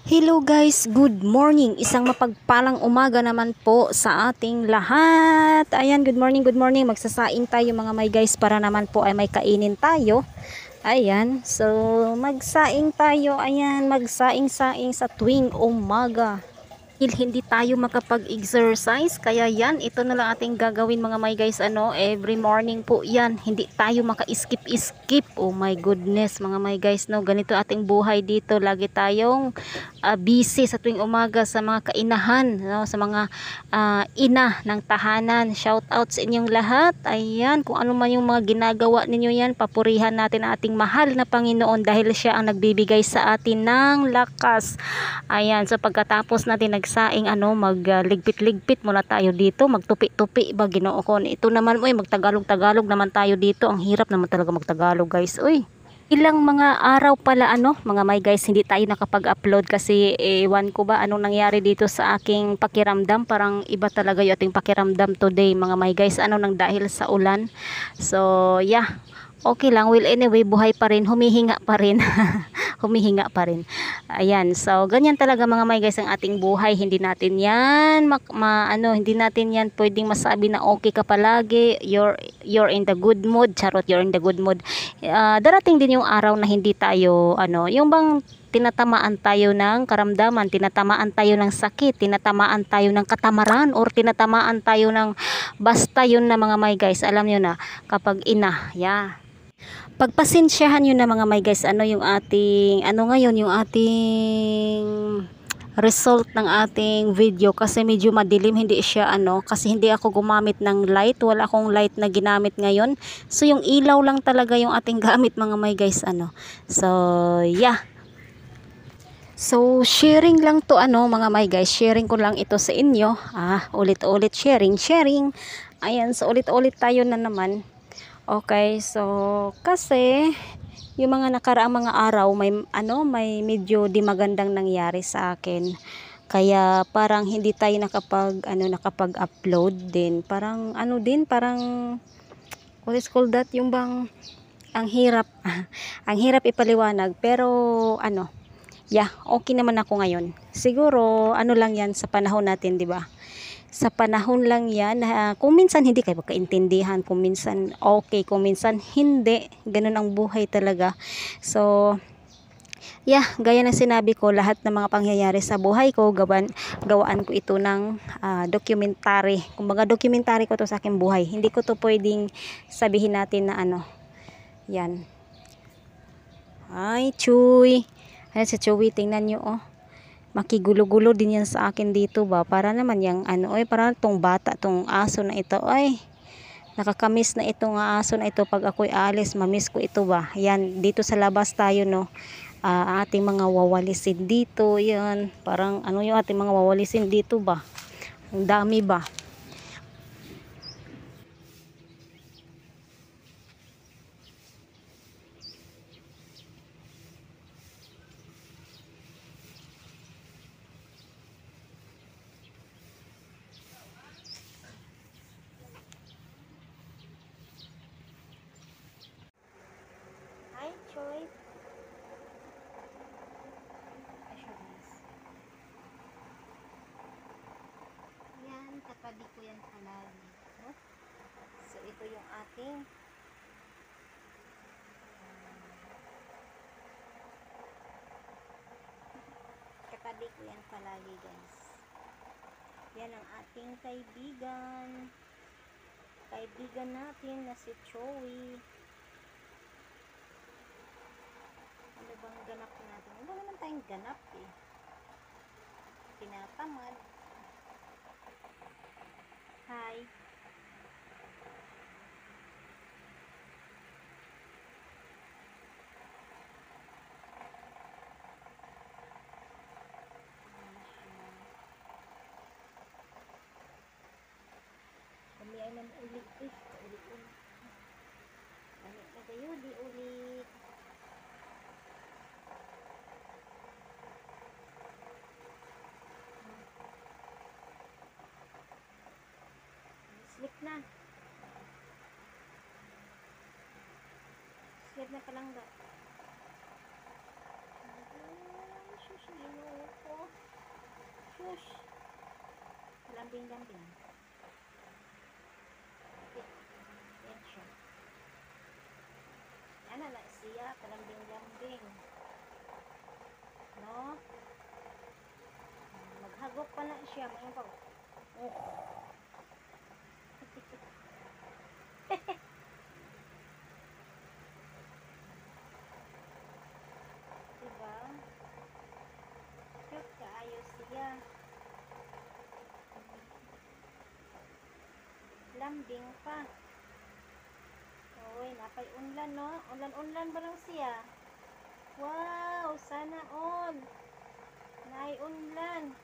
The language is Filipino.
Hello guys, good morning. Isang mapagpalang umaga naman po sa ating lahat. Ayan, good morning, good morning. Magsasaing tayo mga may guys para naman po ay may kainin tayo. Ayan, so magsaing tayo. Ayan, magsaing-saing sa tuwing umaga. Hindi tayo makapag-exercise, kaya yan, ito na lang ating gagawin mga my guys, every morning po yan, hindi tayo maka-skip, oh my goodness mga my guys, no, ganito ating buhay dito, lagi tayong busy sa tuwing umaga sa mga kainahan, no, sa mga ina ng tahanan. Shout out sa inyong lahat. Ayan, kung ano man yung mga ginagawa ninyo yan, papurihan natin ang ating mahal na Panginoon dahil siya ang nagbibigay sa atin ng lakas. Ayan, so pagkatapos natin nagsaing magligpit-ligpit muna tayo dito, magtupi-tupi ba Ginoo ko. Ito naman magtagalog-tagalog naman tayo dito. Ang hirap naman talaga magtagalog guys. Uy, ilang mga araw pala mga my guys, hindi tayo nakapag-upload kasi ewan ko ba anong nangyari dito sa aking pakiramdam. Parang iba talaga yung ating pakiramdam today mga my guys, nang dahil sa ulan. So yeah, okay lang. Well, anyway, buhay pa rin, humihinga pa rin. Humihinga pa rin. Ayan, so ganyan talaga mga my guys ang ating buhay. Hindi natin yan hindi natin yan pwedeng masabi na okay ka palagi. You're in the good mood. Charot, you're in the good mood. Darating din yung araw na hindi tayo yung bang tinatamaan tayo ng karamdaman, tinatamaan tayo ng sakit, tinatamaan tayo ng katamaran, or tinatamaan tayo ng basta yun na mga my guys, alam nyo na, kapag ina, yeah, pagpasensyahan nyo na mga my guys, yung ating ngayon, yung ating result ng ating video, kasi medyo madilim, hindi siya kasi hindi ako gumamit ng light, wala akong light na ginamit ngayon, so yung ilaw lang talaga yung ating gamit mga my guys, so yeah. So sharing lang to mga my guys, sharing ko lang ito sa inyo, ulit-ulit sharing. Ayan, so ulit-ulit tayo na naman. Okay, so kasi yung mga nakaraang mga araw may medyo di magandang nangyari sa akin. Kaya parang hindi tayo nakapag-upload din. Parang parang what is called that, yung bang ang hirap ang hirap ipaliwanag, pero yeah, okay naman ako ngayon. Siguro lang yan sa panahon natin, 'di ba? Sa panahon lang yan, kung minsan hindi kayo magkaintindihan, kung minsan okay, kung minsan hindi, ganun ang buhay talaga. So yeah, gaya ng sinabi ko, lahat ng mga pangyayari sa buhay ko, gawaan ko ito ng documentary. Kumbaga documentary ko to sa aking buhay, hindi ko to pwedeng sabihin natin na yan. Ay Chuy, ayan si Chuy, tingnan nyo makigulo-gulo din yan sa akin dito ba, para naman yung para tong bata, tong aso na ito, ay nakakamiss na itong aso na ito. Pag ako'y alis, mamiss ko ito ba. Yan, dito sa labas tayo, no, ating mga wawalisin dito, yan, parang yung ating mga wawalisin dito ba, ang dami ba. Hi Choy. Yan, katabi ko yan palagi, no? So ito yung ating katabi ko yan palagi guys. Yan ang ating kaibigan natin na si Choy. Ano bang ganap natin? Wala naman tayong ganap tinatamad. Hi. Kami ay namuulit ulit-ulit. Kami na kayo, di ulit. Sleep na. Sleep na palang ba? Ay, susunod. Shush. Lambing-lambing. Yan siya. Yan na siya. Kalambing-lambing. No? Maghagok pa na siya. Mayroon pa. Oh. Diba? Cute kaayo siya. Lambing pa. Uy, napay unlan, no? Unlan-unlan ba lang siya? Wow! Sana all! Nay unlan!